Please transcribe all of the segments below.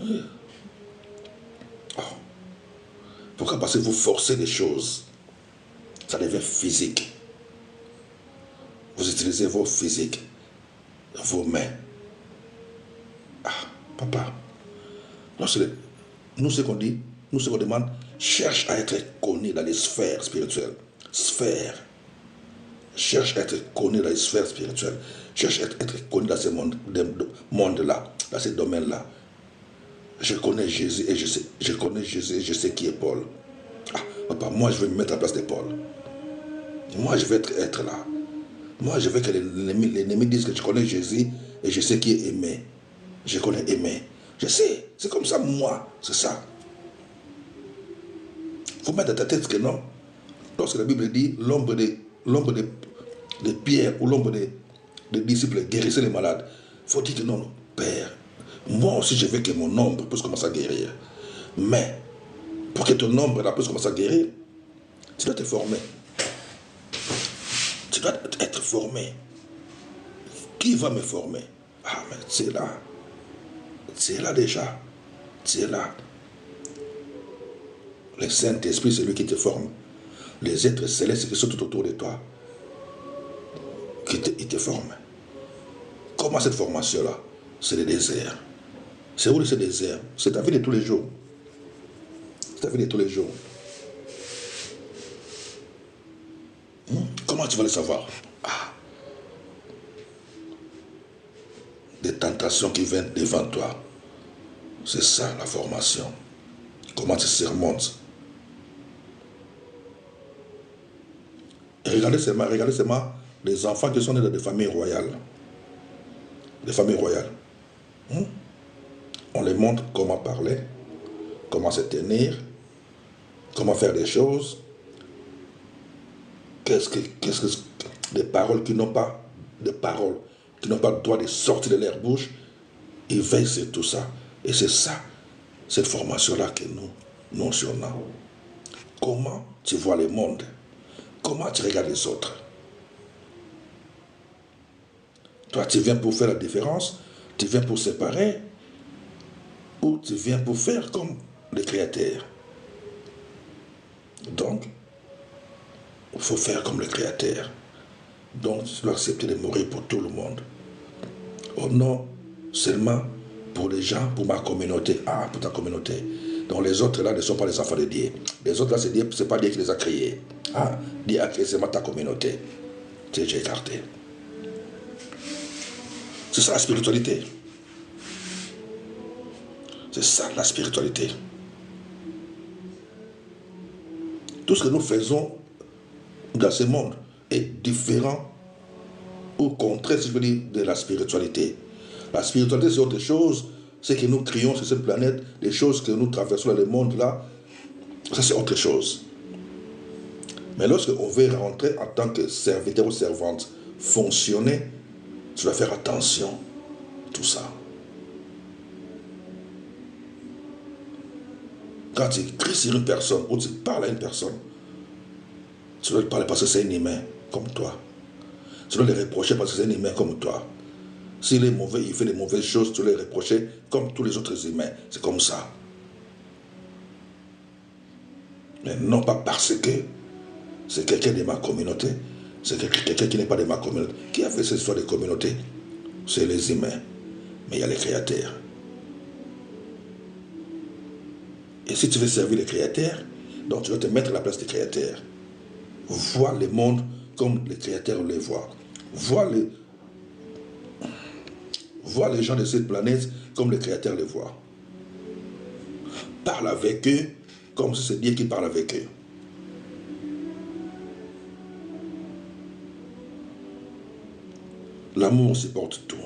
Oh. Pourquoi? Parce que vous forcez les choses. Ça devient physique. Vous utilisez vos physiques, vos mains. Ah, papa. Non, nous, ce qu'on dit, nous, ce qu'on demande, cherche à être connu dans les sphères spirituelles. Sphères. Cherche à être connu dans les sphères spirituelles. Cherche à être connu dans ce monde-là, dans ce domaine-là. Je connais Jésus et je sais qui est Paul. Ah, papa, moi je veux me mettre à la place de Paul. Moi je veux être là. Moi je veux que l'ennemi dise que je connais Jésus et je sais qui est Aimé. Je connais Aimé. Je sais, c'est comme ça moi, c'est ça. Il faut mettre dans ta tête que non. Lorsque la Bible dit l'ombre de Pierre ou l'ombre des disciples guérissait les malades, il faut dire que non, Père, moi aussi je veux que mon ombre puisse commencer à guérir. Mais pour que ton ombre là puisse commencer à guérir, tu dois te former. Tu dois être formé. Qui va me former? Ah, mais c'est là. C'est là déjà. C'est là. Le Saint-Esprit, c'est lui qui te forme. Les êtres célestes qui sont tout autour de toi, ils te forment. Comment cette formation-là? C'est le désert. C'est où ce désert? C'est ta vie de tous les jours. C'est ta vie de tous les jours. Comment tu vas le savoir? Ah. Des tentations qui viennent devant toi. C'est ça la formation. Comment tu surmontes? Regardez seulement les enfants qui sont nés dans des familles royales. Des familles royales. On les montre comment parler, comment se tenir, comment faire des choses. Qu'est-ce que des paroles qui n'ont pas de paroles, qui n'ont pas le droit de sortir de leur bouche. Ils veillent sur tout ça. Et c'est ça, cette formation-là que nous mentionnons. Comment tu vois le monde? Comment tu regardes les autres? Toi, tu viens pour faire la différence? Tu viens pour séparer? Ou tu viens pour faire comme le Créateur? Donc, il faut faire comme le Créateur. Donc, tu dois accepter de mourir pour tout le monde. Oh non, seulement pour les gens, pour ma communauté. Ah, pour ta communauté. Donc les autres là ne sont pas les enfants de Dieu. Les autres là, c'est pas Dieu qui les a créés. Ah, Dieu a créé seulement ta communauté. Tu es déjà écarté. C'est ça la spiritualité. C'est ça la spiritualité. Tout ce que nous faisons dans ce monde est différent ou contraire, si je veux dire, de la spiritualité. La spiritualité, c'est autre chose. Ce que nous crions sur cette planète, les choses que nous traversons dans le monde là, ça c'est autre chose. Mais lorsque on veut rentrer en tant que serviteur ou servante, fonctionner, tu dois faire attention à tout ça. Quand tu cries sur une personne ou tu parles à une personne, tu dois lui parler parce que c'est un humain comme toi. Tu dois le reprocher parce que c'est un humain comme toi. S'il est mauvais, il fait des mauvaises choses, tu dois le reprocher comme tous les autres humains. C'est comme ça. Mais non pas parce que c'est quelqu'un de ma communauté, c'est quelqu'un qui n'est pas de ma communauté. Qui a fait cette histoire de communauté? C'est les humains. Mais il y a les créateurs. Et si tu veux servir les créateurs, donc tu dois te mettre à la place des créateurs. Vois le monde comme les créateurs les voient. Vois les gens de cette planète comme les créateurs les voient. Parle avec eux comme si c'est Dieu qui parle avec eux. L'amour supporte tout.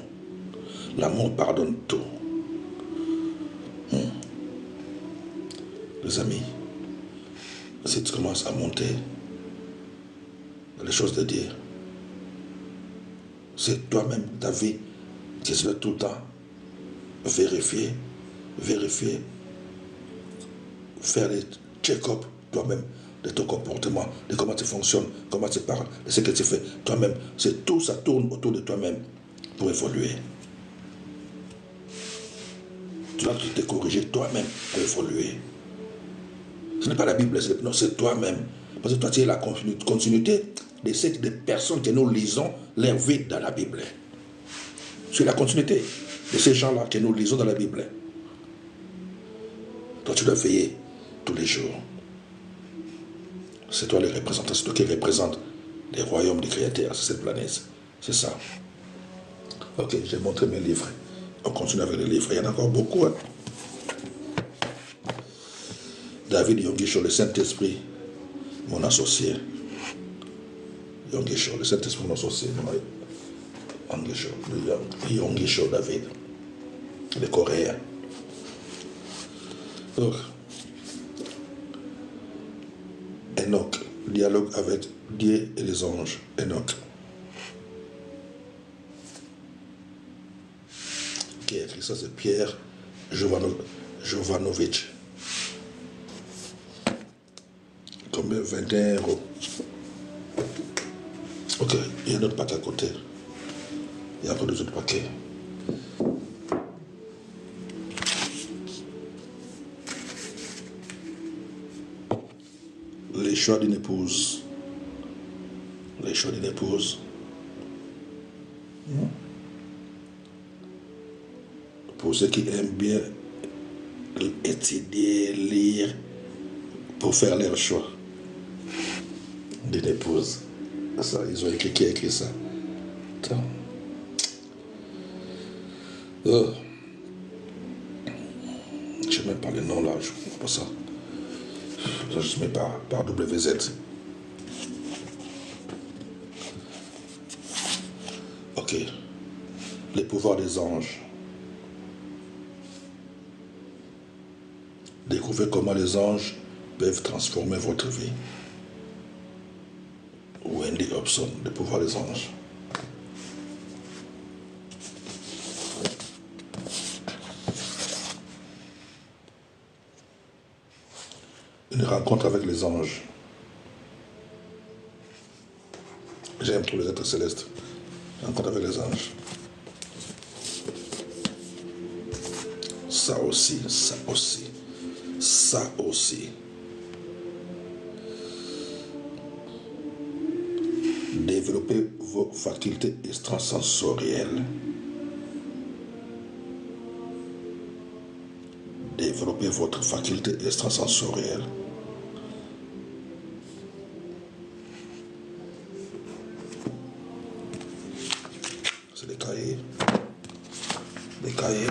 L'amour pardonne tout. Les amis, si tu commences à monter dans les choses de Dieu, c'est toi-même, ta vie, que tu dois tout le temps vérifier, faire des check-up toi-même de ton comportement, de comment tu fonctionnes, comment tu parles, de ce que tu fais toi-même. C'est tout, ça tourne autour de toi-même pour évoluer. Tu dois te corriger toi-même pour évoluer. Ce n'est pas la Bible, non, c'est toi-même. Parce que toi, tu es la continuité de ces des personnes que nous lisons leur vie dans la Bible. C'est la continuité de ces gens-là que nous lisons dans la Bible. Toi, tu dois veiller tous les jours. C'est toi le représentant, c'est toi qui représente les royaumes des créateurs sur cette planète. C'est ça. Ok, j'ai montré mes livres. On continue avec les livres. Il y en a encore beaucoup. Hein. David Yongisho, le Saint-Esprit, mon associé. Yongisho, le Saint-Esprit, mon associé. Yongisho, David. Le Coréen. Donc, Enoch, dialogue avec Dieu et les anges. Enoch. Qui a écrit ça, c'est Pierre Jovanovic. Combien? 21 €. Ok, il y a un autre paquet à côté. Il y a encore deux autres paquets. Les choix d'une épouse. Les choix d'une épouse. Pour ceux qui aiment bien étudier, lire, pour faire leur choix d'une épouse. Ça, ils ont écrit, qui a écrit ça? Attends. Oh. Je ne sais même pas le nom là, je ne comprends pas ça. Je ne mets pas par WZ. Ok. Les pouvoirs des anges. Découvrez comment les anges peuvent transformer votre vie. Wendy Hobson, les pouvoirs des anges. Une rencontre avec les anges. J'aime tous les êtres célestes. Rencontre avec les anges. Ça aussi, ça aussi, ça aussi. Développez vos facultés extrasensorielles. Développez votre faculté extrasensorielle. C'est des cahiers. Des cahiers.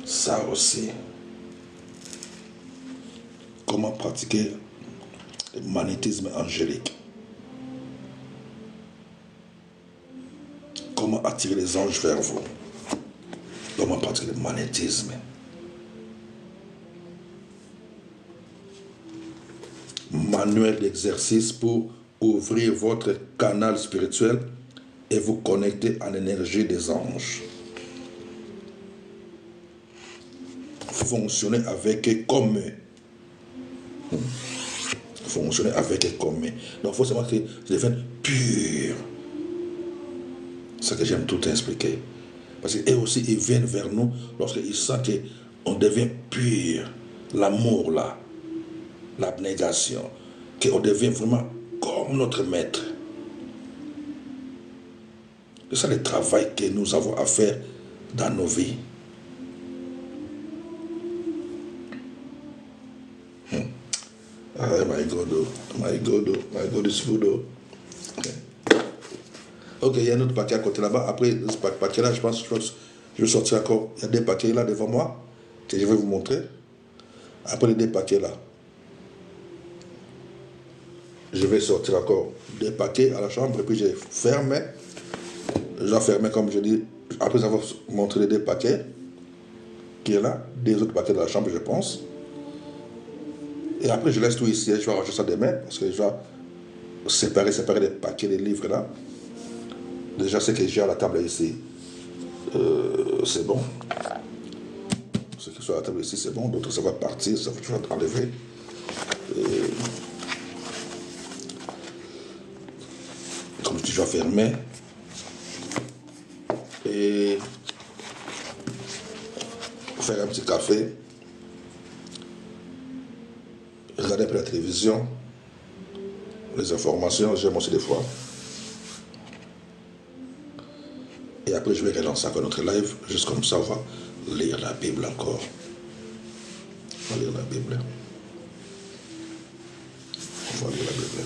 Ça aussi. Comment pratiquer le magnétisme angélique. Comment attirer les anges vers vous. Comment pratiquer le magnétisme. Manuel d'exercice pour ouvrir votre canal spirituel et vous connecter à l'énergie des anges. Fonctionner avec eux comme eux. Fonctionner avec eux comme eux. Donc il faut savoir que je devienne pur. C'est ce que j'aime tout expliquer. Parce qu'eux aussi, ils viennent vers nous lorsqu'ils sentent qu'on devient pur. L'amour là, l'abnégation, qu'on devient vraiment comme notre maître. C'est ça le travail que nous avons à faire dans nos vies. Ah, my God, my God, my God is good. Okay. Ok, il y a un autre paquet à côté là-bas. Après ce paquet-là, je pense que je vais sortir encore. Il y a des paquets là devant moi que je vais vous montrer. Après les deux paquets là, je vais sortir encore des paquets à la chambre et puis j'ai fermé. J'ai fermé comme je dis. Après avoir montré les deux paquets qui est là, des autres paquets de la chambre, je pense. Et après, je laisse tout ici. Je vais ranger ça demain parce que je vais séparer les paquets des livres là. Déjà, ce que j'ai à la table ici, c'est bon. Ce qui est sur la table ici, c'est bon. D'autres, ça va partir, ça va toujours être enlevé. Comme je dis, je vais fermer. et faire un petit café, regarder un peu la télévision, les informations, j'aime aussi des fois. Et après, je vais relancer encore notre live, juste comme ça, on va lire la Bible encore. On va lire la Bible. On va lire la Bible.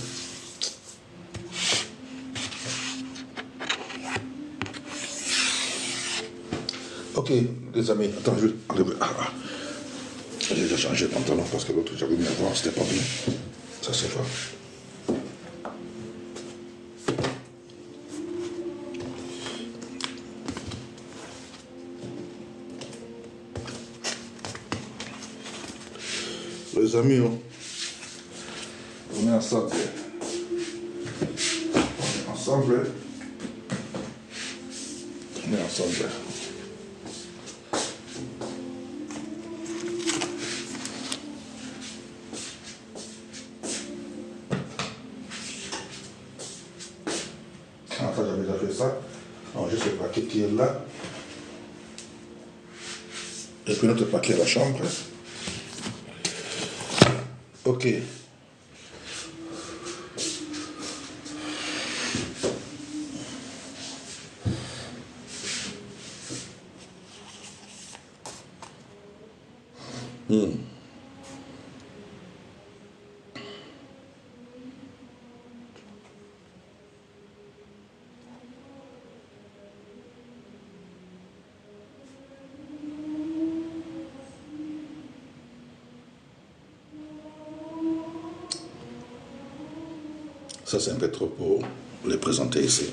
Ok, les amis, attends, je vais enlever. J'ai déjà changé de pantalon parce que l'autre, j'avais mis avant, c'était pas bien. Ça, c'est pas. Les amis, on est ensemble. On est ensemble. On est ensemble. Enfin, j'avais déjà fait ça. Non, juste le paquet qui est là. Et puis notre paquet à la chambre. Ok. Ça, c'est un peu trop pour les présenter ici.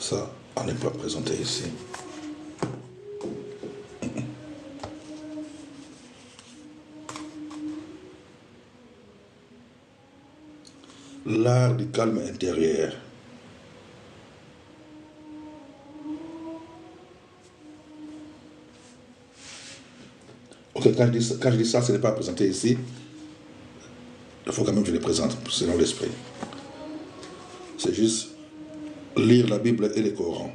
Ça, on n'est pas présenté ici. L'art du calme intérieur. Ok, quand je dis ça, ce n'est pas présenté ici. Il faut quand même que je les présente selon l'esprit. C'est juste lire la Bible et le Coran.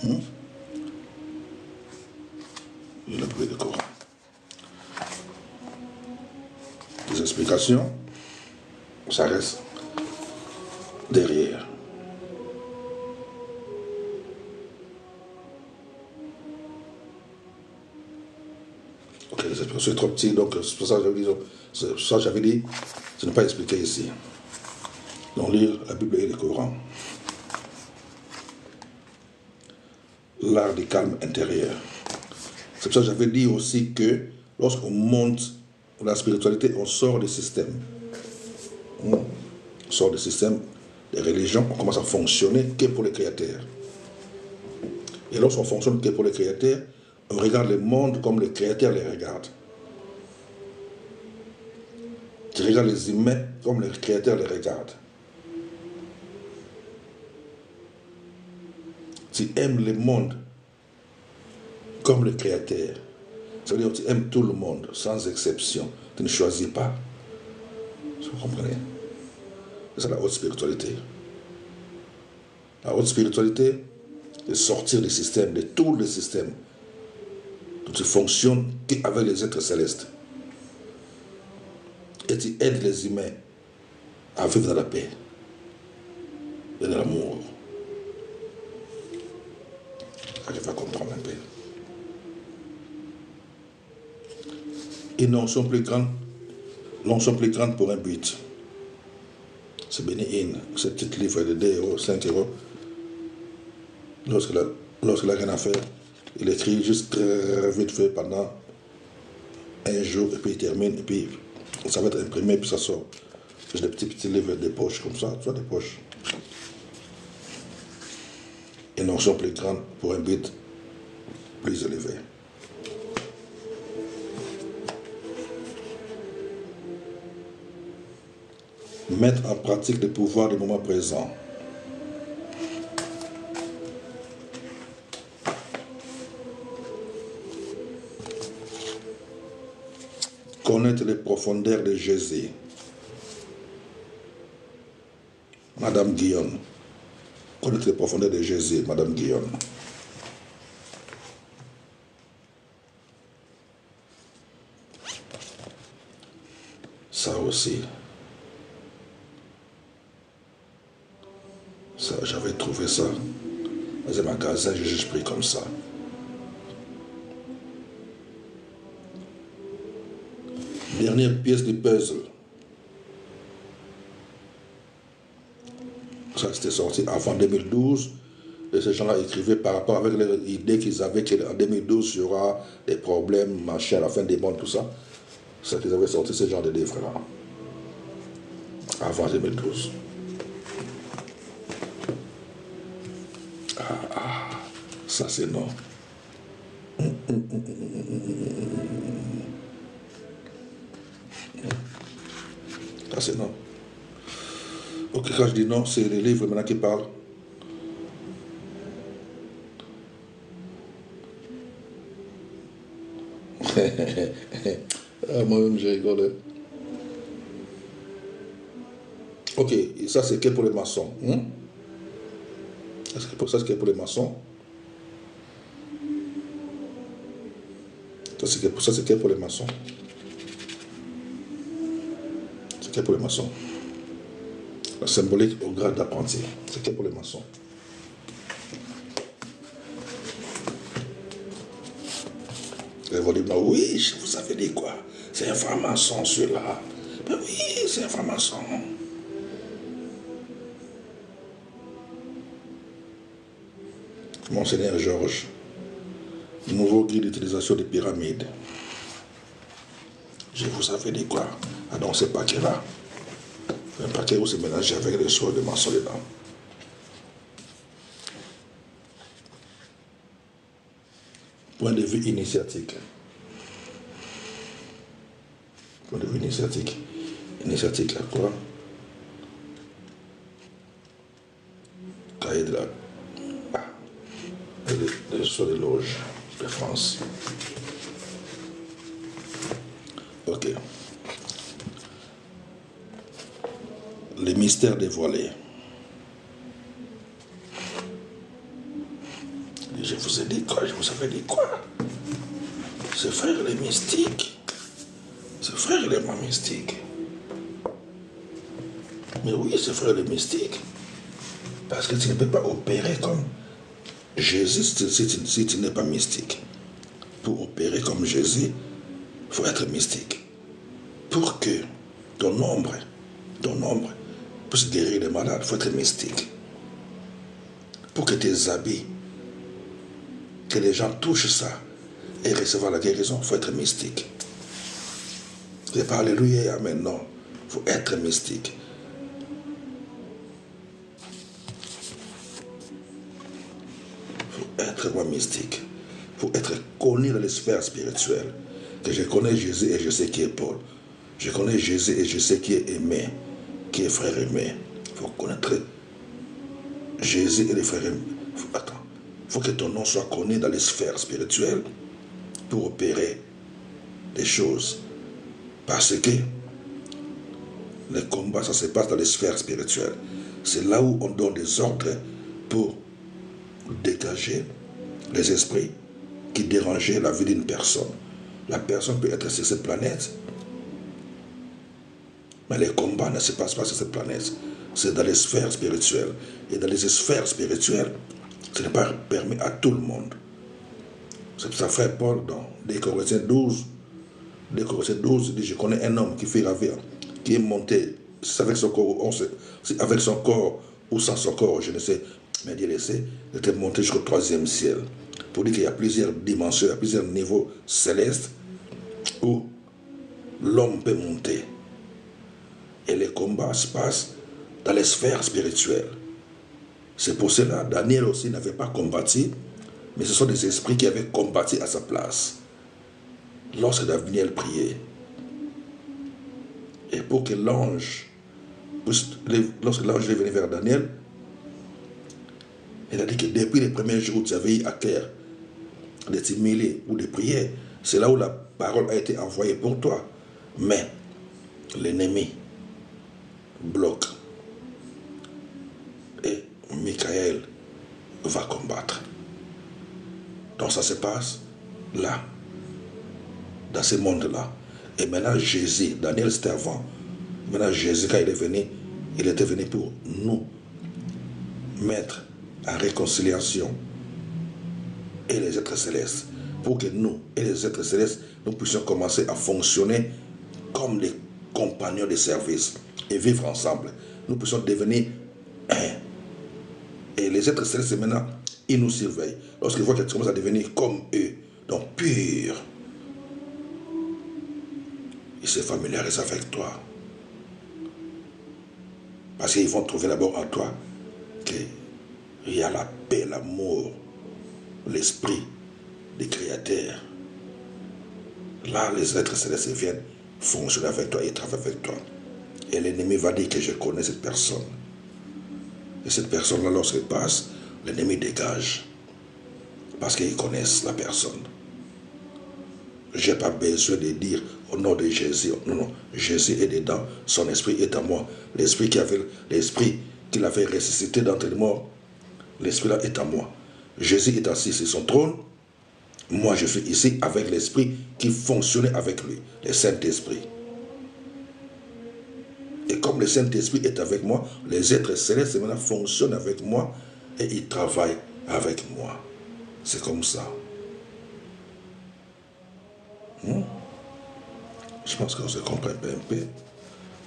Lire la Bible et le Coran. Les explications, ça reste derrière. Ok, les explications sont trop petites, donc c'est pour ça que j'avais dit, ce n'est pas expliqué ici. Donc lire la Bible et le Coran. L'art du calme intérieur. C'est pour ça que j'avais dit aussi que lorsqu'on monte la spiritualité, on sort du système. On sort du système des religions, on commence à fonctionner que pour les créateurs. Et lorsqu'on fonctionne que pour les créateurs, on regarde le monde comme les créateurs les regardent. Tu regardes les humains comme les créateurs les regardent. Tu aimes le monde comme le créateur. Ça veut dire que tu aimes tout le monde, sans exception. Tu ne choisis pas. Vous comprenez? C'est la haute spiritualité. La haute spiritualité, c'est sortir du système, de tout le système. Tu fonctionnes qu'avec les êtres célestes. Et tu aides les humains à vivre dans la paix et dans l'amour. J'arrive à comprendre un peu. Et non sont plus grandes pour un but. C'est béni ce petit livre de 2 euros, 5 euros. Lorsqu'il a rien à faire, il écrit juste très vite fait pendant un jour, et puis il termine, et puis ça va être imprimé, puis ça sort. J'ai des petits livres de poche comme ça, tu vois, des poches. Et non sont plus grandes pour un but plus élevé. Mettre en pratique le pouvoir du moment présent. Connaître les profondeurs de Jésus. Madame Guillaume. Connaître les profondeurs de Jésus, Madame Guillaume. Ça aussi. Ça, j'avais trouvé ça dans un magasin, j'ai juste pris comme ça. Dernière pièce du puzzle. Ça, c'était sorti avant 2012. Et ces gens-là écrivaient par rapport avec l'idée qu'ils avaient qu'en 2012, il y aura des problèmes, machin, à la fin des mondes, tout ça. C'est qu'ils avaient sorti ce genre de livres-là. Avant 2012. Ça c'est non. Ça c'est non. Ok, quand je dis non, c'est les livres maintenant qui parlent. Moi-même, je rigole. Ok, et ça c'est que pour les maçons. Ça c'est que pour les maçons. Ça c'est que pour les maçons. C'est que pour les maçons. La symbolique au grade d'apprenti. C'est que pour les maçons. Les vont dire, oui, vous avez dit quoi? C'est un franc-maçon celui-là. Ben oui, c'est un franc-maçon. Monseigneur Georges, nouveau guide d'utilisation des pyramides. Je vous avais dit quoi? Ah donc ce paquet-là. Un paquet où c'est mélangé avec les choses de maçon dedans. Point de vue initiatique. Point de vue initiatique. Initiatique à quoi? Cahier de la... de sur les loges de France. Ok. Les mystères dévoilés. Je vous ai dit quoi? Je vous avais dit quoi? Ce frère, il est mystique. Ce frère, il est pas mystique. Mais oui, ce frère, il est mystique. Parce que tu ne peux pas opérer comme Jésus si tu n'es pas mystique. Pour opérer comme Jésus, il faut être mystique. Pour que ton ombre puisse guérir les malades, il faut être mystique. Pour que tes habits, que les gens touchent ça et recevoir la guérison, il faut être mystique. C'est pas alléluia et amen, non. Il faut être mystique. Il faut être moi mystique. Il faut être connu dans les sphères spirituelles. Que je connais Jésus et je sais qui est Paul. Je connais Jésus et je sais qui est Aimé, qui est frère Aimé. Il faut connaître Jésus et les frères Aimé. Attends. Il faut que ton nom soit connu dans les sphères spirituelles pour opérer des choses. Parce que les combats, ça se passe dans les sphères spirituelles. C'est là où on donne des ordres pour dégager les esprits qui dérangeaient la vie d'une personne. La personne peut être sur cette planète, mais les combats ne se passent pas sur cette planète. C'est dans les sphères spirituelles. Et dans les sphères spirituelles, ce n'est pas permis à tout le monde. C'est pour ça, frère Paul, dans des Corinthiens 12, dit, je connais un homme qui fait ravir, qui est monté avec son corps, avec son corps ou sans son corps, je ne sais, mais Dieu le sait, il était monté jusqu'au 3e ciel. Pour dire qu'il y a plusieurs dimensions, il y a plusieurs niveaux célestes où l'homme peut monter. Et les combats se passent dans les sphères spirituelles. C'est pour cela que Daniel aussi n'avait pas combattu, mais ce sont des esprits qui avaient combattu à sa place. Lorsque Daniel priait, et pour que l'ange lorsque l'ange est venu vers Daniel, il a dit que depuis les premiers jours où tu avais eu à cœur de t'humilier ou de prier, c'est là où la parole a été envoyée pour toi. Mais l'ennemi bloque. Et Michael va combattre. Donc ça se passe là, dans ce monde-là. Et maintenant Jésus, Daniel c'était avant. Maintenant Jésus, quand il est venu, il était venu pour nous mettre en réconciliation et les êtres célestes. Pour que nous et les êtres célestes, nous puissions commencer à fonctionner comme des compagnons de service et vivre ensemble. Nous puissions devenir un. Et les êtres célestes, maintenant, ils nous surveillent. Lorsqu'ils voient que tu commences à devenir comme eux, donc pur, ils se familiarisent avec toi. Parce qu'ils vont trouver d'abord en toi qu'il y a la paix, l'amour, l'esprit du Créateur. Là, les êtres célestes viennent fonctionner avec toi et travailler avec toi. Et l'ennemi va dire que je connais cette personne. Et cette personne-là, lorsqu'elle passe, l'ennemi dégage. Parce qu'ils connaissent la personne. Je n'ai pas besoin de dire au nom de Jésus. Non, non. Jésus est dedans. Son esprit est en moi. L'esprit qu'il avait ressuscité d'entre les morts, l'esprit-là est en moi. Jésus est assis sur son trône. Moi, je suis ici avec l'esprit qui fonctionnait avec lui, le Saint-Esprit. Et comme le Saint-Esprit est avec moi, les êtres célestes maintenant fonctionnent avec moi et ils travaillent avec moi. C'est comme ça. Je pense qu'on se comprend un peu.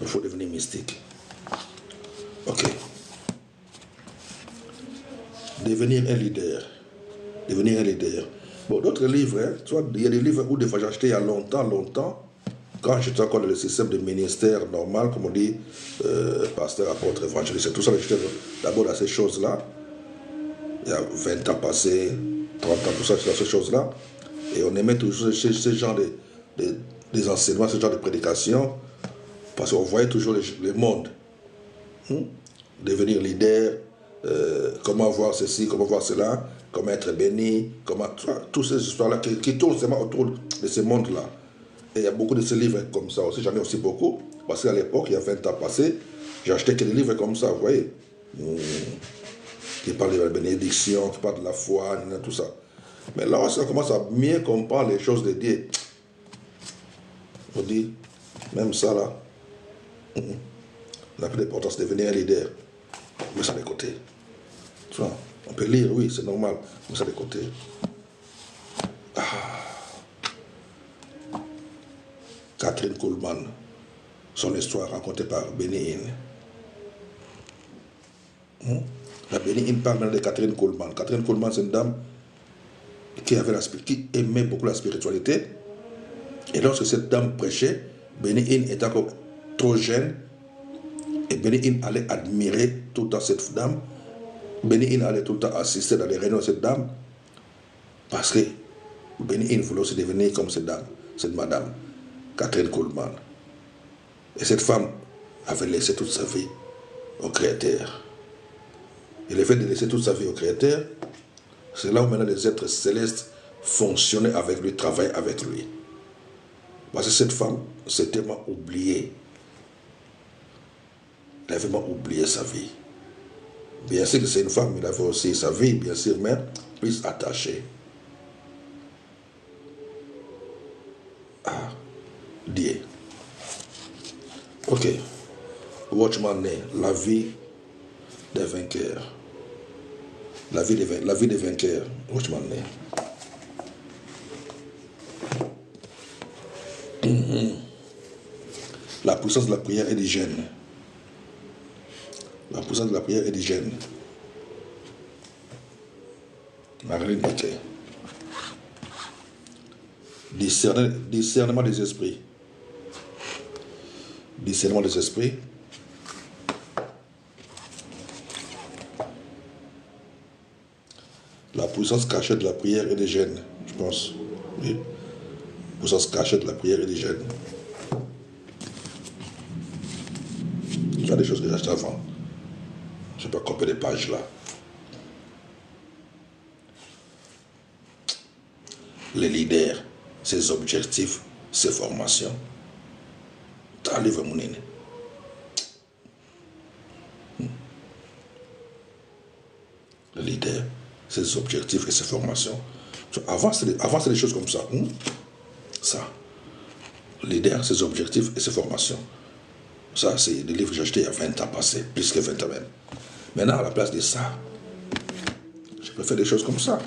Il faut devenir mystique. Ok. Devenir un leader. Devenir un leader. Bon, d'autres livres, hein, tu vois, il y a des livres où des fois j'ai acheté il y a longtemps, quand j'étais encore dans le système de ministère normal, comme on dit, pasteur, apôtre, évangéliste, tout ça, j'étais d'abord dans ces choses-là. Il y a 20 ans passés, 30 ans, tout ça, dans ces choses-là. Et on aimait toujours ce genre des enseignements, ce genre de prédication, parce qu'on voyait toujours le monde. Devenir leader, comment voir ceci, comment voir cela, comment être béni, comment toutes ces histoires-là qui tournent seulement autour de ce monde-là. Et il y a beaucoup de ces livres comme ça aussi, j'en ai aussi beaucoup, parce qu'à l'époque, il y a 20 ans passés, j'ai acheté que des livres comme ça, vous voyez, qui parlent de la bénédiction, qui parlent de la foi, tout ça. Mais là, on commence à mieux comprendre les choses de Dieu. On dit, même ça là, on n'a plus d'importance de devenir un leader. On met ça de côté. Tu vois, on peut lire, oui, c'est normal. On met ça de côté. Catherine Kuhlman, son histoire racontée par Benny Hinn. La Benny Hinn parle maintenant de Catherine Kuhlman. Catherine Kuhlman, c'est une dame qui aimait beaucoup la spiritualité. Et lorsque cette dame prêchait, Benny Hinn était encore trop jeune. Et Benny Hinn allait admirer tout le temps cette dame. Benny Hinn allait tout le temps assister dans les réunions de cette dame. Parce que Benny Hinn voulait aussi devenir comme cette dame, cette madame, Catherine Kuhlman. Et cette femme avait laissé toute sa vie au Créateur. Et le fait de laisser toute sa vie au Créateur, c'est là où maintenant les êtres célestes fonctionnaient avec lui, travaillaient avec lui. Parce que cette femme s'est tellement oubliée. Elle avait vraiment oublié sa vie. Bien sûr que c'est une femme, il avait aussi sa vie, bien sûr, mais plus attachée. Dieu. Ok. Watchman Né, la vie des vainqueurs. La vie des vainqueurs. Watchman Né. La puissance de la prière et du jeûne. La puissance de la prière et du jeûne. Marilyn Becker. Discernement des esprits. Discernement des esprits. La puissance cachée de la prière et du jeûne, je pense. Oui. Puissance cachée de la prière et du jeûne. Il y a des choses que j'ai achetées avant. Je peux copier des pages là. Les leaders, ses objectifs, ses formations. T'as un livre, mon aîné. Le leader, ses objectifs et ses formations. Avant, c'est des choses comme ça. Ça. Le leader, ses objectifs et ses formations. Ça, c'est des livres que j'ai achetés il y a 20 ans passés, plus que 20 ans même. Maintenant, à la place de ça, je peux faire des choses comme ça.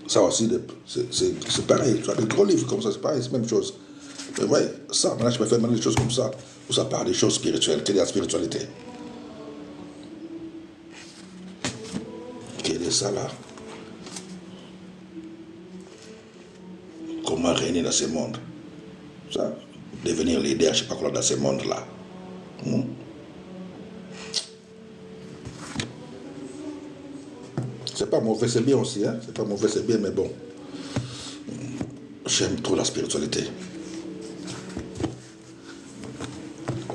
Ça aussi, c'est pareil. Tu as des gros livres comme ça, c'est pareil, c'est la même chose. Mais ouais, ça, maintenant, je peux faire des choses comme ça, où ça parle des choses spirituelles, quelle est la spiritualité. Quel est ça là? Comment régner dans ce monde? Ça, devenir leader, je ne sais pas quoi, dans ce monde-là. C'est pas mauvais, c'est bien aussi, hein? C'est pas mauvais, c'est bien, mais bon. J'aime trop la spiritualité.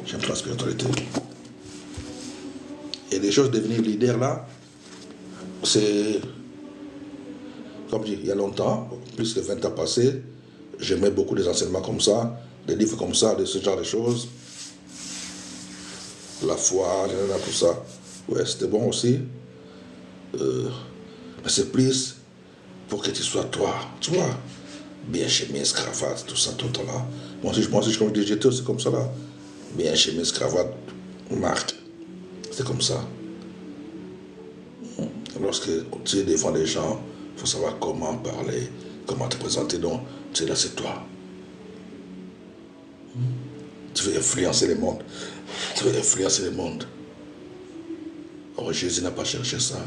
J'aime trop la spiritualité. Et des choses, devenir leader là, c'est. Comme je dis, il y a longtemps, plus de 20 ans passés, j'aimais beaucoup des enseignements comme ça, des livres comme ça, de ce genre de choses. La foi, tout ça. Ouais, c'était bon aussi. Mais c'est plus pour que tu sois toi, tu vois. Bien chemise, cravate, tout ça, tout le temps là. Moi aussi, comme j'étais aussi comme ça là. Bien chemise, cravate, marque. C'est comme ça. Lorsque tu es devant les gens, il faut savoir comment parler, comment te présenter. Donc, tu es là, c'est toi. Tu veux influencer le monde. Tu veux influencer le monde. Or, Jésus n'a pas cherché ça.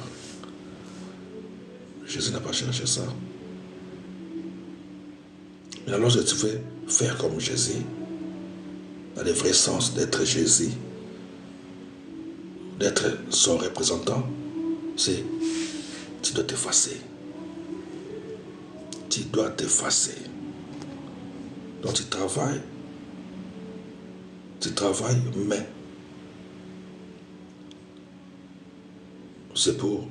Jésus n'a pas cherché ça. Mais lorsque tu veux faire comme Jésus, dans le vrai sens d'être Jésus, d'être son représentant, c'est tu dois t'effacer. Tu dois t'effacer. Donc tu travailles, mais c'est pour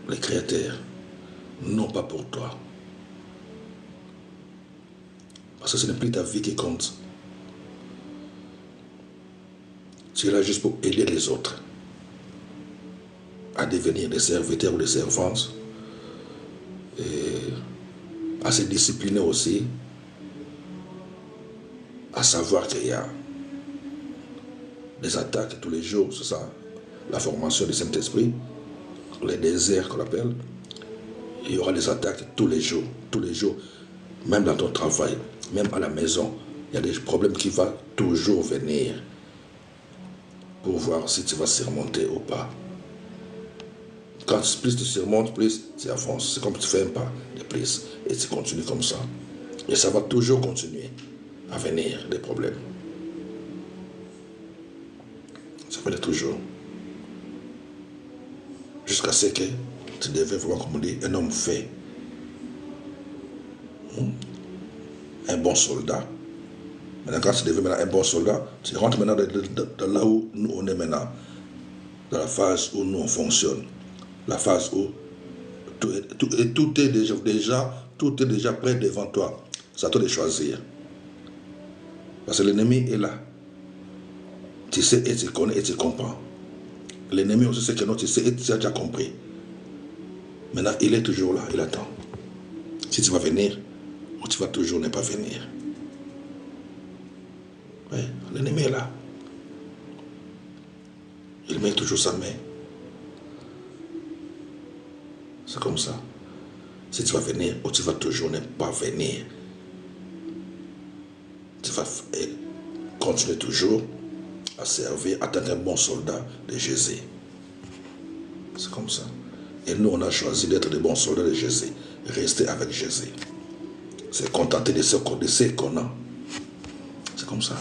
les créateurs, non pas pour toi. Parce que ce n'est plus ta vie qui compte. Tu es là juste pour aider les autres à devenir des serviteurs ou des servantes et à se discipliner aussi, à savoir qu'il y a des attaques tous les jours, c'est ça, la formation du Saint-Esprit, les déserts qu'on appelle. Il y aura des attaques tous les jours, même dans ton travail, même à la maison. Il y a des problèmes qui vont toujours venir pour voir si tu vas surmonter ou pas. Quand plus tu surmontes, plus tu avances. C'est comme tu fais un pas de plus et tu continues comme ça. Et ça va toujours continuer à venir des problèmes. Ça va être toujours. Jusqu'à ce que tu deviens vraiment, comme on dit, un homme fait. Un bon soldat. Maintenant, quand tu deviens maintenant un bon soldat, tu rentres maintenant dans là où nous on est maintenant. Dans la phase où nous on fonctionne. La phase où tout est déjà prêt devant toi. C'est à toi de choisir. Parce que l'ennemi est là. Tu sais et tu connais et tu comprends. L'ennemi aussi sait que non, tu sais et tu as déjà compris. Maintenant, il est toujours là, il attend. Si tu vas venir, ou tu vas toujours ne pas venir. Oui, l'ennemi est là. Il met toujours sa main. C'est comme ça. Si tu vas venir ou tu vas toujours ne pas venir, tu vas continuer toujours à servir, à être un bon soldat de Jésus. C'est comme ça. Et nous, on a choisi d'être des bons soldats de Jésus. Rester avec Jésus. C'est contenter de ce qu'on a. C'est comme ça.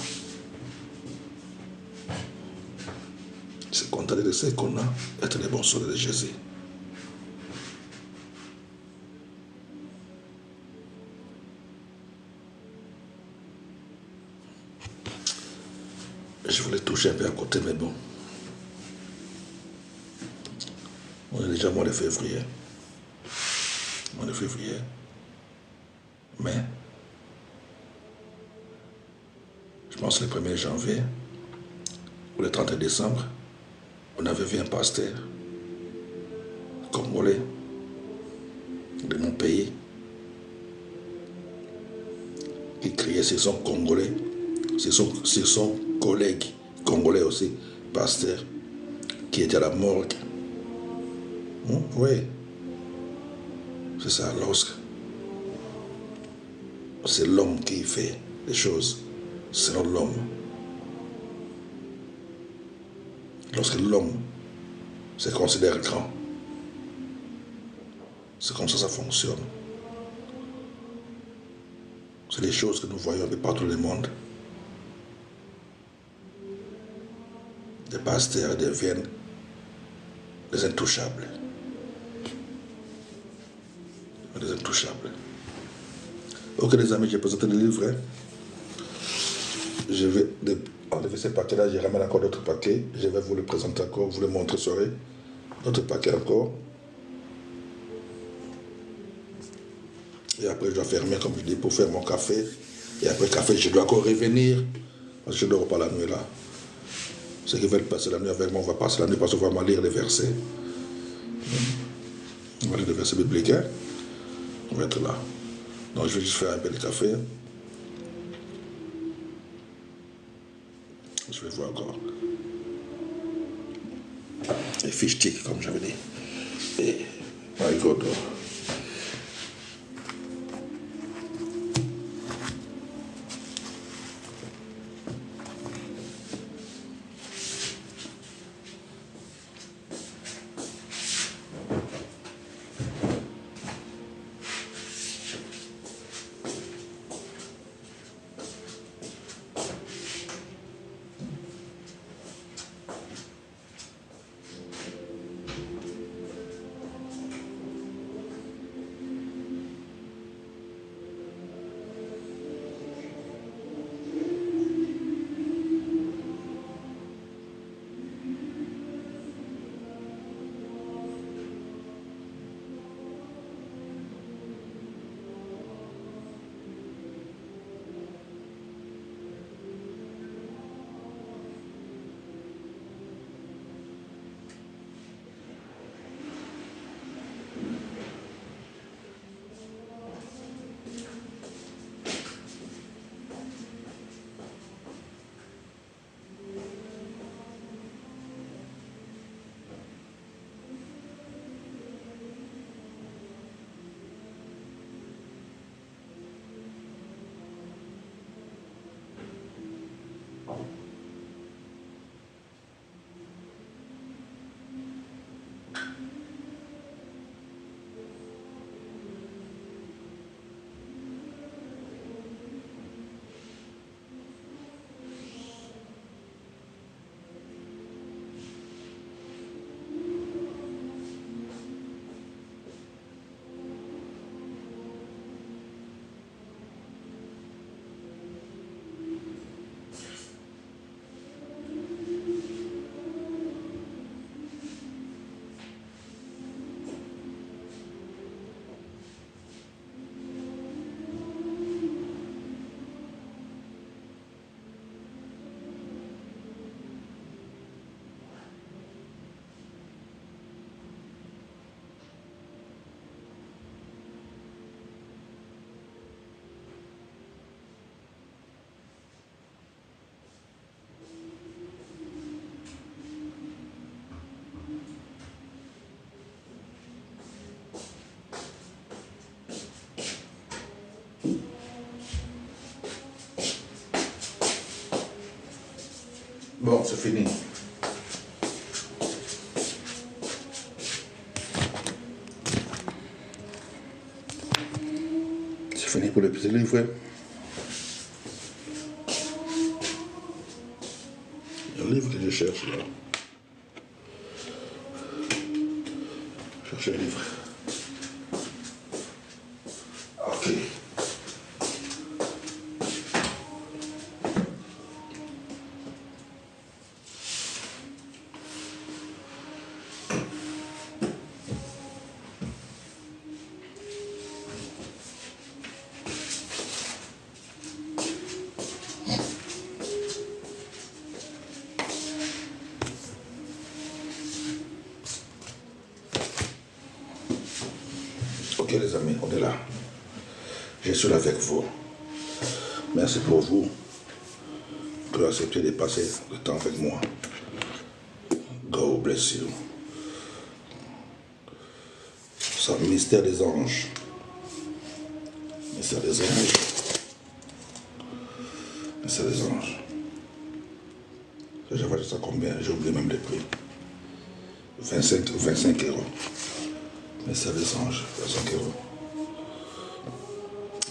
C'est contenter de ce qu'on a, être des bons soldats de Jésus. Je voulais toucher un peu à côté, mais bon. On est déjà au mois de février. Mois de février. Mais, je pense que le 1er janvier, ou le 30 décembre, on avait vu un pasteur congolais de mon pays qui criait, c'est son Congolais, c'est son collègue congolais aussi, pasteur, qui était à la morgue. Oui, c'est ça, lorsque c'est l'homme qui fait les choses selon l'homme. Lorsque l'homme se considère grand, c'est comme ça fonctionne. C'est les choses que nous voyons de partout dans le monde. Des pasteurs deviennent des intouchables. Des intouchables. Ok les amis, j'ai présenté le livre. Je vais enlever ces paquets-là, je ramène encore d'autres paquets. Je vais vous le présenter encore, vous le montrer soirée. D'autres paquets encore. Et après, je dois fermer, comme je dis, pour faire mon café. Et après le café, je dois encore revenir. Parce que je ne dors pas la nuit là. Ceux qui veulent passer la nuit avec moi, on va passer la nuit parce qu'on va lire les versets. On va lire les versets bibliques. Hein? On va être là. Donc je vais juste faire un peu de café. Je vais voir encore. Les fiches tic, comme j'avais dit. Et, my God. Bon, c'est fini. C'est fini pour le petit livre. Il y a un livre que je cherche là. Je cherche un livre. Ok. Ok les amis, on est là. Je suis là avec vous. Merci pour vous qui acceptez de passer le temps avec moi. God bless you. C'est le mystère des anges. Mystère des anges. Mystère des anges. J'avais ça combien? J'ai oublié même les prix. 25 €. Mystère des anges, 25 €.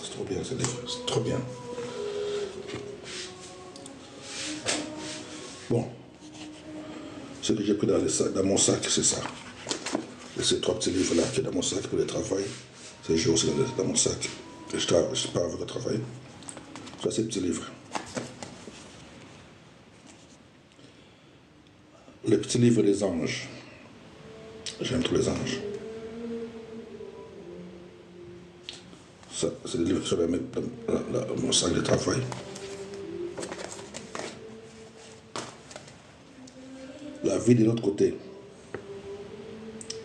C'est trop bien ce livre, c'est trop bien. Bon, ce que j'ai pris dans mon sac, c'est ça. Ces 3 petits livres-là qui sont dans mon sac pour le travail. Ces jours, c'est dans mon sac. Je pars avec le travail. Ça, c'est petits livres. Le petit livre des anges. J'aime tous les anges. Ça, c'est des livres que je vais mettre dans mon sac de travail. La vie de l'autre côté.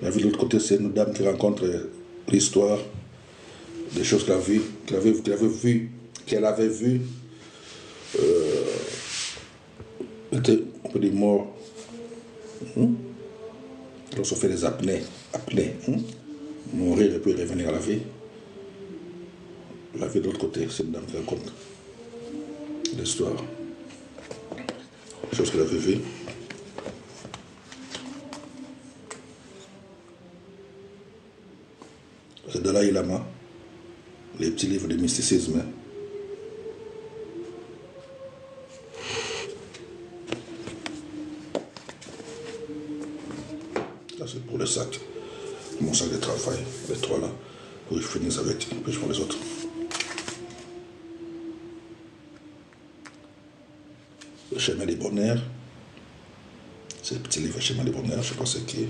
La vie de l'autre côté, c'est une dame qui rencontre l'histoire des choses qu'elle avait vues. Était, on peut dire, mort. Lorsqu'on fait des apnées. Mourir et puis revenir à la vie. La vie de l'autre côté, c'est une dame qui raconte l'histoire. Des choses qu'elle avait vues. C'est Dalai Lama, les petits livres de mysticisme. Ça c'est pour le sac, mon sac de travail, les 3 là, pour que je finisse avec, puis je prends les autres. Le chemin des bonheurs, c'est le petit livre chemin des bonheurs, je ne sais pas c'est qui.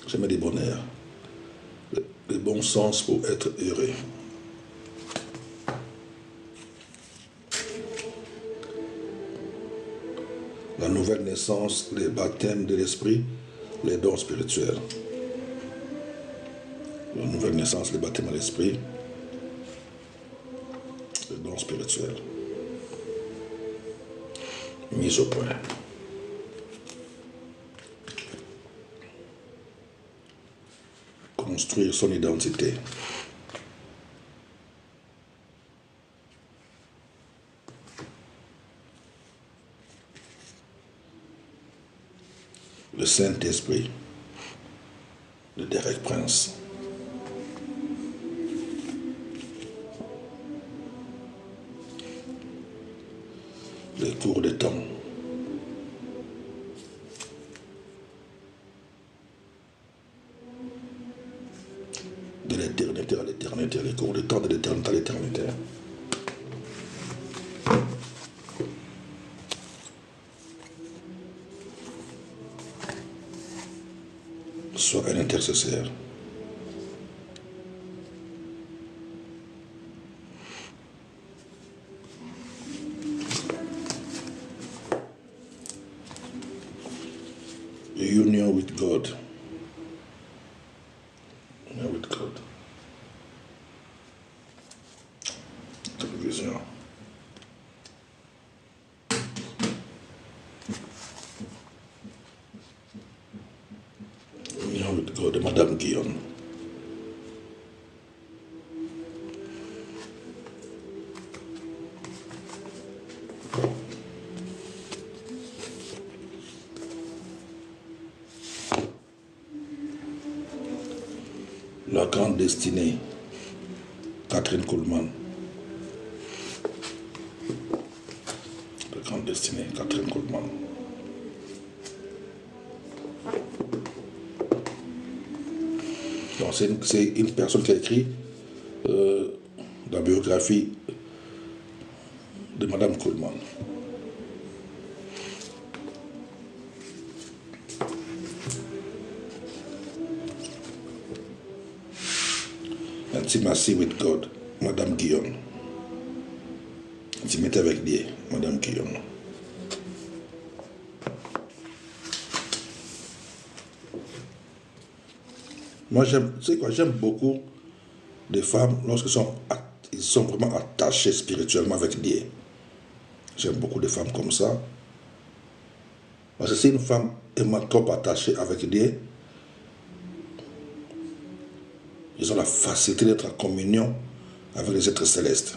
Chemin des bonheurs, le bon sens pour être heureux. La nouvelle naissance, les baptêmes de l'esprit, les dons spirituels. La nouvelle naissance, les baptêmes de l'esprit, les dons spirituels. Mise au point. Construire son identité. Le Saint-Esprit de Derek Prince. Les cours de temps. De l'éternité à l'éternité, les cours de temps de l'éternité à l'éternité. Sois un intercesseur. Union with God. Union with God. Télévision. Union with God de Madame Guillaume. La grande destinée, Catherine Kuhlman. La grande destinée, Catherine Kuhlman. C'est une personne qui a écrit la biographie de Madame Kuhlman. Intimacy with God, Madame Guillaume. Intimité avec Dieu, Madame Guillaume. Moi, j'aime, tu sais quoi, j'aime beaucoup des femmes lorsqu'ils sont vraiment attachés spirituellement avec Dieu. J'aime beaucoup des femmes comme ça. Parce que si une femme est mal trop attachée avec Dieu, ils ont la facilité d'être en communion avec les êtres célestes.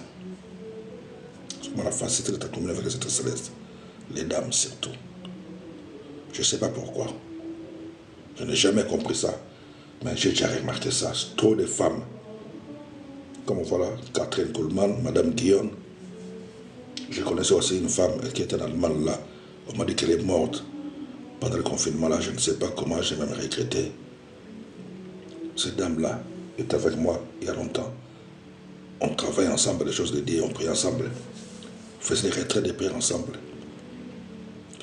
Ils ont la facilité d'être en communion avec les êtres célestes. Les dames surtout. Je ne sais pas pourquoi. Je n'ai jamais compris ça. Mais j'ai déjà remarqué ça. Trop de femmes. Comme voilà, Catherine Kuhlmann, Madame Guillaume. Je connaissais aussi une femme qui était en Allemagne là. On m'a dit qu'elle est morte pendant le confinement là. Je ne sais pas comment, j'ai même regretté. Cette dame-là est avec moi il y a longtemps. On travaille ensemble les choses de Dieu, on prie ensemble. On faisait des retraites de prière ensemble.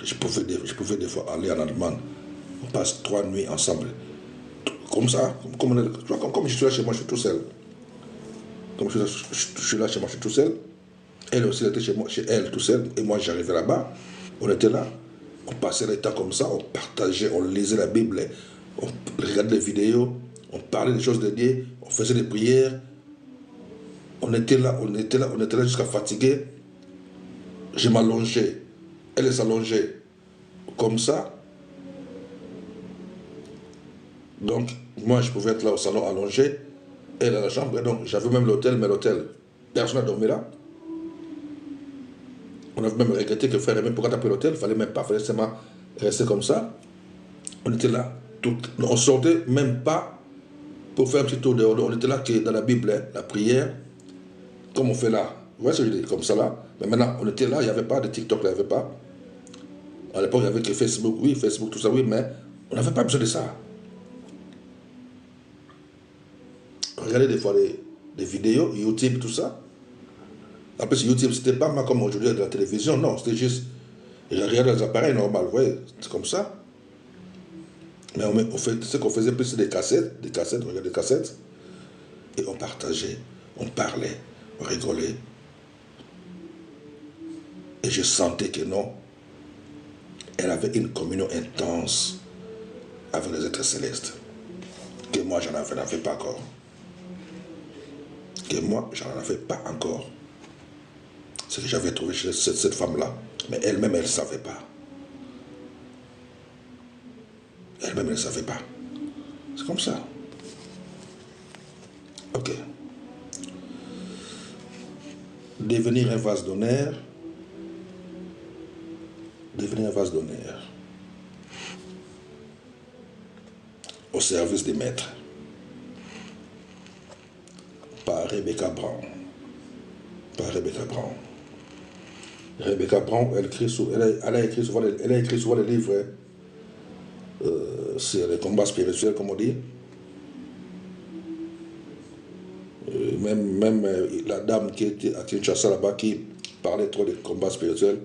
Je pouvais des fois aller en Allemagne. On passe 3 nuits ensemble. Comme ça, comme je suis là chez moi, je suis tout seul. Comme je suis là chez moi, je suis tout seul. Elle aussi était chez elle tout seul. Et moi, j'arrivais là-bas. On était là. On passait le temps comme ça. On partageait, on lisait la Bible. On regardait des vidéos. On parlait des choses de Dieu. On faisait des prières. On était là jusqu'à fatiguer. Je m'allongeais. Elle s'allongeait comme ça. Donc, moi, je pouvais être là au salon allongé. Elle à la chambre. Et donc, j'avais même l'hôtel, mais l'hôtel, personne n'a dormi là. On avait même regretté que frère Aimé, pourquoi t'as pris l'hôtel? Il fallait même pas, il fallait seulement rester comme ça. On était là. On sortait même pas pour faire un petit tour dehors. On était là que dans la Bible, hein, la prière, comme on fait là. Vous voyez ce que je dis? Comme ça là. Mais maintenant, on était là, il n'y avait pas de TikTok, il n'y avait pas. À l'époque, il n'y avait que Facebook, oui, Facebook, tout ça, oui, mais on n'avait pas besoin de ça. Regardez des fois des vidéos, YouTube, tout ça. En plus, YouTube, c'était pas mal comme aujourd'hui de la télévision, non, c'était juste, je regardais les appareils normaux, vous voyez, c'est comme ça. Mais ce qu'on faisait plus, c'est des cassettes, on regardait des cassettes, et on partageait, on parlait, on rigolait. Et je sentais que non, elle avait une communion intense avec les êtres célestes, que moi, je n'en avais pas encore. Que moi, je n'en avais pas encore. Ce que j'avais trouvé chez cette femme-là. Mais elle-même, elle ne savait pas. Elle-même, elle ne savait pas. C'est comme ça. Ok. Devenir un vase d'honneur. Devenir un vase d'honneur. Au service des maîtres. Par Rebecca Brown. Par Rebecca Brown. Rebecca Brown, elle a écrit souvent des livres sur les combats spirituels, comme on dit. Même la dame qui était à Kinshasa là-bas, qui parlait trop des combats spirituels,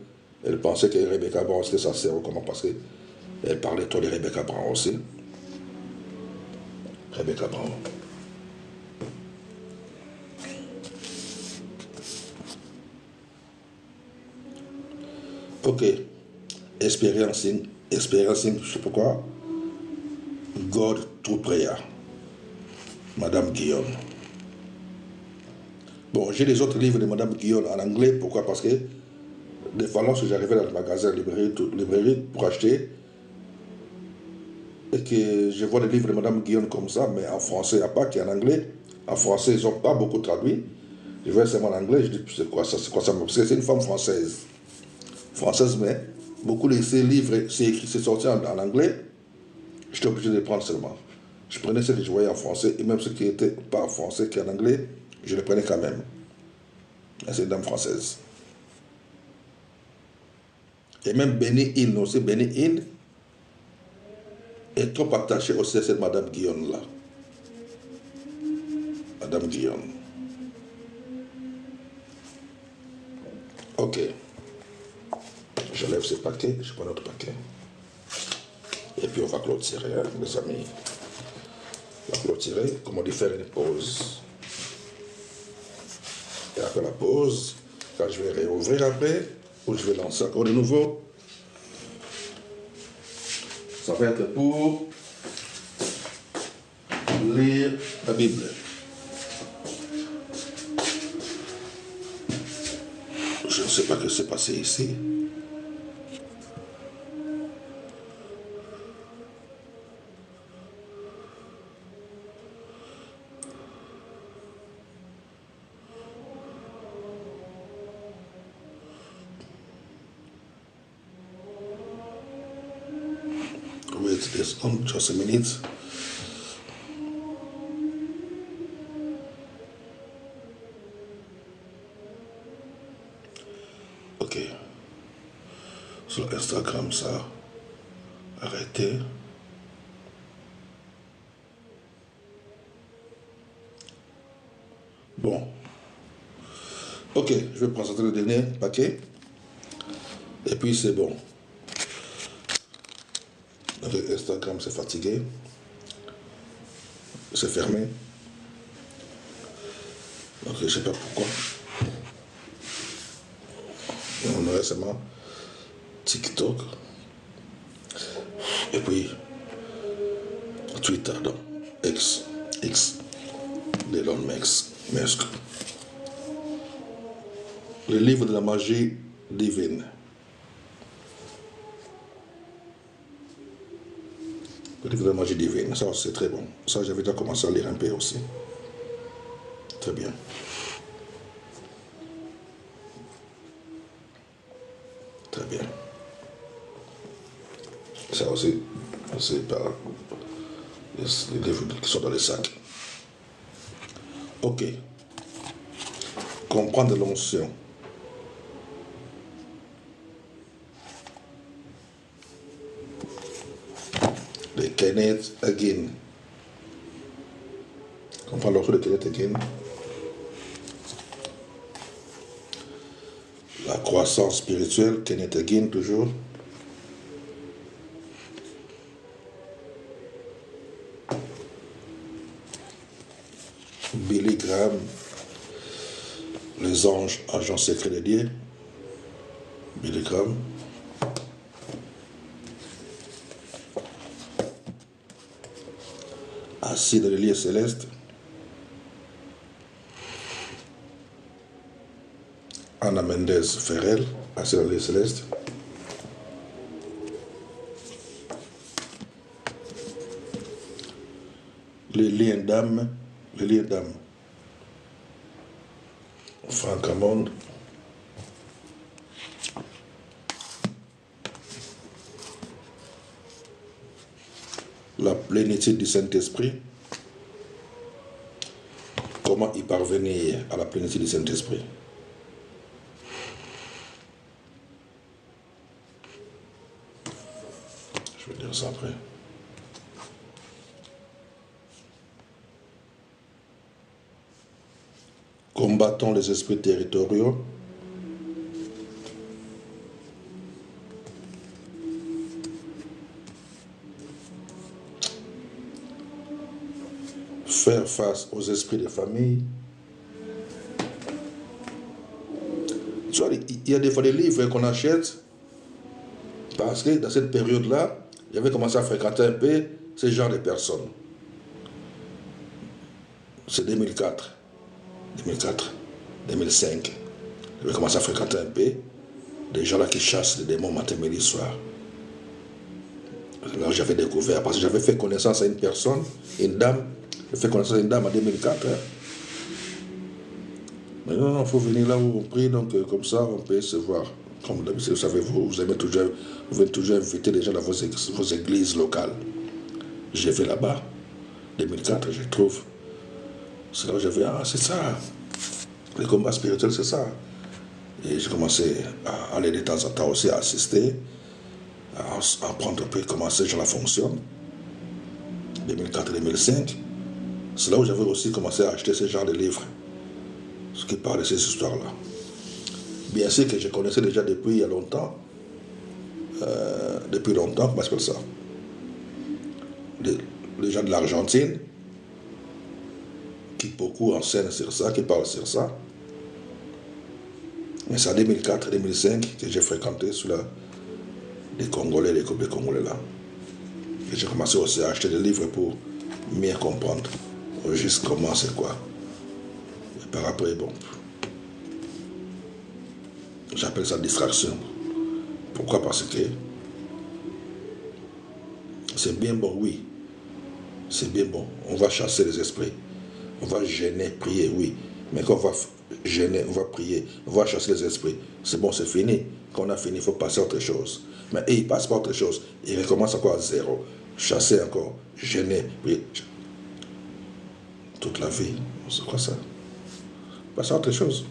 elle pensait que Rebecca Brown c'était sa sœur, comment, parce qu'elle parlait trop de Rebecca Brown aussi. Rebecca Brown. Ok. Experiencing, je sais pourquoi. God Through Prayer. Madame Guillaume. Bon, j'ai les autres livres de Madame Guillaume en anglais. Pourquoi? Parce que des fois, lorsque j'arrivais dans le magasin, librairie pour acheter, et que je vois des livres de Madame Guillaume comme ça, mais en français, il n'y a pas, qui est en anglais. En français, ils n'ont pas beaucoup traduit. Je vois seulement en anglais, je dis, c'est quoi ça? Parce que c'est une femme française. Française, mais beaucoup de ces livres, c'est sorti en anglais. J'étais obligé de les prendre seulement. Je prenais ceux que je voyais en français, et même ceux qui n'étaient pas en français, qui en anglais, je les prenais quand même. C'est une dame française. Et même Benny Hill aussi, Benny Hill est trop attaché aussi à cette Madame Guillaume là. Madame Guillaume. Ok. Je lève ce paquet, je prends notre paquet. Et puis on va clôturer, hein, mes amis. On va clôturer, comme on dit, faire une pause. Et après la pause, quand je vais réouvrir après, ou je vais lancer encore de nouveau, ça va être pour lire la Bible. Je ne sais pas ce qui s'est passé ici. Wait just a minute. Ok. Sur Instagram, ça a arrêté. Bon. Ok, je vais présenter le dernier paquet. Et puis c'est bon. Avec Instagram, c'est fatigué. C'est fermé. Donc je ne sais pas pourquoi. On a récemment TikTok. Et puis Twitter, donc X, d'Elon Musk. Le livre de la magie divine. Le livre de la magie divine, ça c'est très bon. Ça j'avais déjà commencé à lire un peu aussi. Très bien. Très bien. Ça aussi, c'est par les livres qui sont dans les sacs. Ok. Comprendre l'onction. De Kenneth Hagin. Comprendre l'onction de Kenneth Hagin. La croissance spirituelle, Kenneth Hagin toujours. Billy Graham, les anges, agents secrets de Dieu. Billy Graham. Assis dans les lieux célestes. Anna Mendez Ferrell, assis dans les lieux célestes. Les liens d'âme. Franck Hammond. La plénitude du Saint-Esprit. Comment y parvenir à la plénitude du Saint-Esprit? Je vais dire ça après. Combattons les esprits territoriaux. Faire face aux esprits de famille. Tu vois, il y a des fois des livres qu'on achète parce que dans cette période-là, j'avais commencé à fréquenter un peu ce genre de personnes. C'est 2004, 2005. J'avais commencé à fréquenter un peu des gens là qui chassent les démons matin, midi, soir. Alors j'avais découvert, parce que j'avais fait connaissance à une personne, une dame. J'ai fait connaissance à une dame en 2004. Mais non, il faut venir là où on prie, donc comme ça on peut se voir. Comme d'habitude, vous savez, vous venez toujours inviter les gens dans vos églises locales. J'ai fait là-bas, 2004, je trouve. C'est là où j'avais, c'est ça. Les combats spirituels, c'est ça. Et j'ai commencé à aller de temps en temps aussi à assister, à apprendre un peu comment ces gens-là fonctionnent. 2004-2005. C'est là où j'avais aussi commencé à acheter ce genre de livres, ce qui parle de ces histoires-là. Bien sûr que je connaissais déjà depuis il y a longtemps, comment s'appelle ça? Les gens de l'Argentine, qui beaucoup enseignent sur ça, qui parlent sur ça. Mais c'est en 2004-2005 que j'ai fréquenté les Congolais, les Congolais là. Et j'ai commencé aussi à acheter des livres pour mieux comprendre juste comment c'est quoi. Et par après, bon, j'appelle ça distraction. Pourquoi? Parce que c'est bien bon, oui. C'est bien bon. On va chasser les esprits. On va gêner, prier, oui. Mais quand on va gêner, on va prier, on va chasser les esprits. C'est bon, c'est fini. Quand on a fini, il faut passer à autre chose. Mais il ne passe pas à autre chose. Il recommence encore à zéro. Chasser encore, gêner, prier. Toute la vie. C'est quoi ça? Passer à autre chose.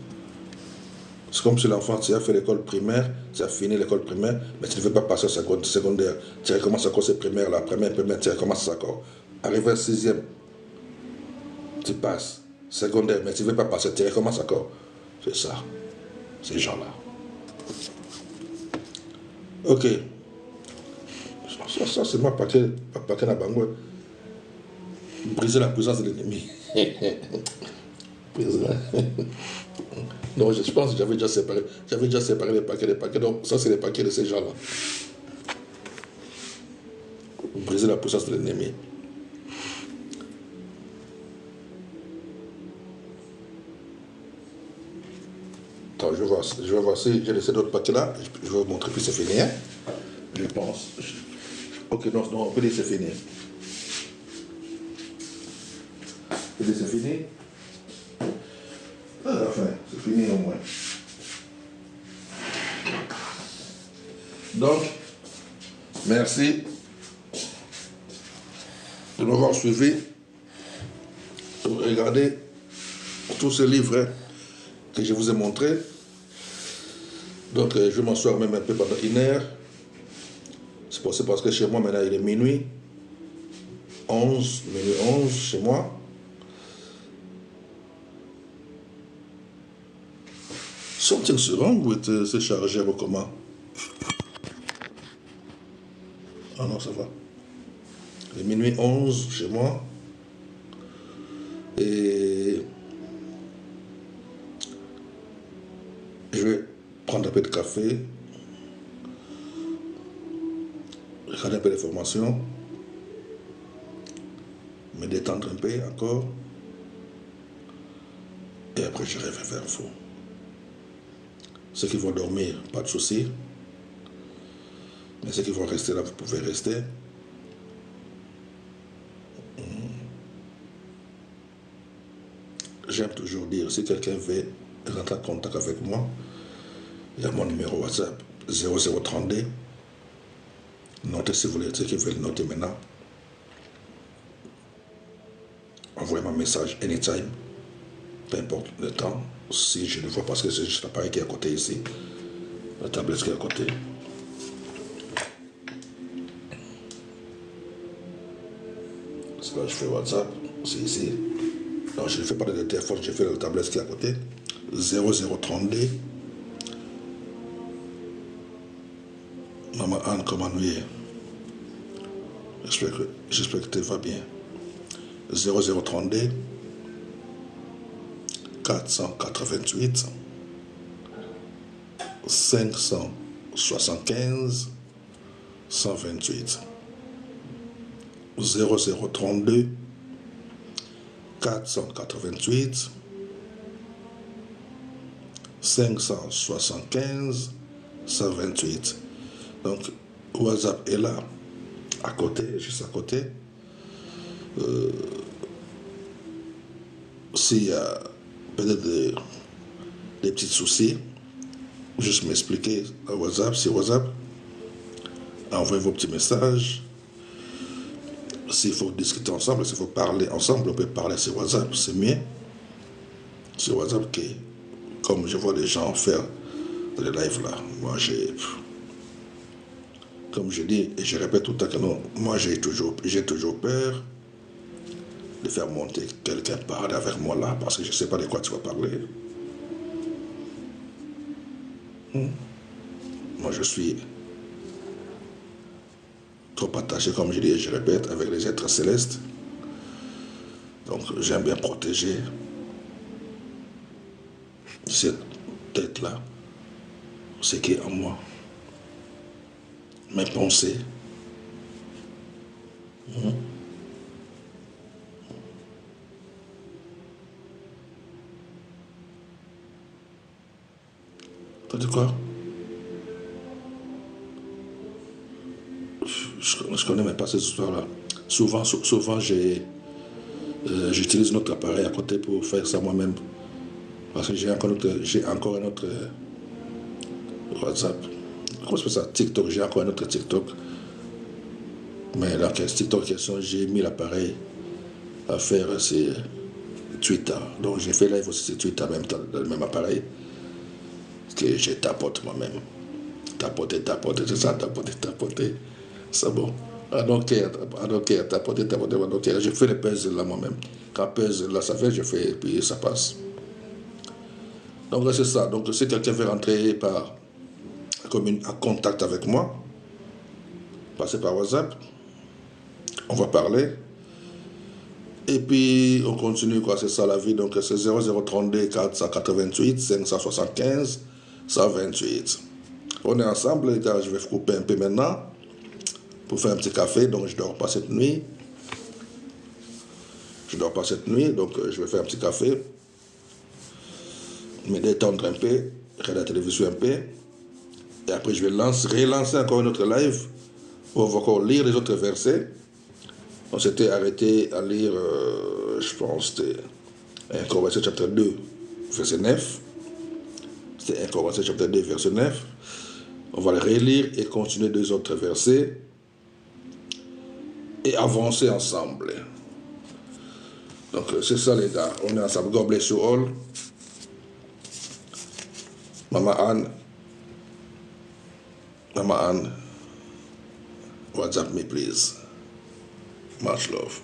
C'est comme si l'enfant, tu as fait l'école primaire, tu as fini l'école primaire, mais tu ne veux pas passer au secondaire. Tu recommences encore cette primaire, la première, tu recommences encore. Arrivé à 6e, tu passes. Secondaire, mais tu ne veux pas passer, tu recommences encore. C'est ça, ces gens-là. Ok. Ça c'est moi, paquet na bango. Briser la puissance de l'ennemi. Non, je pense que j'avais déjà séparé les paquets. Donc, ça, c'est les paquets de ces gens-là. Briser la puissance de l'ennemi. Attends, je vais voir si j'ai laissé d'autres paquets là. Je vais vous montrer, puis c'est fini. Hein? Je pense. Ok, non, on peut dire c'est fini. On peut dire c'est fini. Enfin, c'est fini au moins. Donc, merci de m'avoir suivi. Regardez tous ces livres que je vous ai montrés. Donc, je vais m'asseoir même un peu pendant 1 heure. C'est possible parce que chez moi, maintenant, il est minuit 11 chez moi. Something wrong with ce chargeur ou comment? Ah non, ça va. Il est minuit 11 chez moi. Et je vais prendre un peu de café. Regarder un peu d'informations. Me détendre un peu encore. Et après, je reviens vers vous. Ceux qui vont dormir, pas de souci. Mais ceux qui vont rester là, vous pouvez rester. J'aime toujours dire, si quelqu'un veut rentrer en contact avec moi, il y a mon numéro WhatsApp, 0032. Notez si vous voulez, ceux qui veulent noter maintenant. Envoyez-moi un message anytime, peu importe le temps. Si je le vois, parce que c'est juste l'appareil qui est à côté ici, la tablette qui est à côté. C'est là que je fais WhatsApp, c'est ici. Non, je ne fais pas de téléphone, je fais la tablette qui est à côté. 0032. Maman Anne, comment nous y est? J'espère que tu vas bien. 0032 488 575 128. 0032 488 575 128. Donc, WhatsApp est là, à côté, juste à côté. S'il y a peut-être des petits soucis, juste m'expliquer à WhatsApp, c'est WhatsApp. Envoyez vos petits messages. S'il faut discuter ensemble, s'il faut parler ensemble, on peut parler sur WhatsApp, c'est mieux. Sur WhatsApp, comme je vois les gens faire des lives là, moi comme je dis et je répète tout le temps que non, moi j'ai toujours peur de faire monter quelqu'un parler avec moi là, parce que je ne sais pas de quoi tu vas parler. Moi je suis trop attaché, comme je dis et je répète, avec les êtres célestes. Donc j'aime bien protéger cette tête-là, ce qui est en moi, mes pensées. T'as dit quoi? Je connais même pas ces histoires-là. Souvent j'utilise notre appareil à côté pour faire ça moi-même. Parce que j'ai encore un autre WhatsApp. Comment se fait ça? TikTok, j'ai encore un autre TikTok. Mais là, TikTok en question, j'ai mis l'appareil à faire, c'est Twitter. Donc j'ai fait live aussi sur Twitter en même temps, dans le même appareil. Que je tapote moi-même. Tapoter, c'est ça, tapoter. C'est bon. I don't care, tapoter, I don't care. Je fais les puzzles là moi-même. Quand puzzle là ça fait, je fais et puis ça passe. Donc c'est ça. Donc si quelqu'un veut rentrer en contact avec moi, passer par WhatsApp, on va parler. Et puis on continue quoi, c'est ça la vie. Donc c'est 0032 488 575 128. On est ensemble, les gars, je vais couper un peu maintenant pour faire un petit café, donc je dors pas cette nuit. Donc je vais faire un petit café, me détendre un peu, regarder la télévision un peu, et après je vais relancer encore une autre live, où on va encore lire les autres versets. On s'était arrêté à lire, je pense, c'était 1 Corinthiens chapitre 2, verset 9. C'était 1 Corinthiens chapitre 2, verset 9. On va le relire et continuer 2 autres versets et avancer ensemble. Donc c'est ça les gars, on est ensemble. God bless you all. Mama Anne, WhatsApp me please. Much love.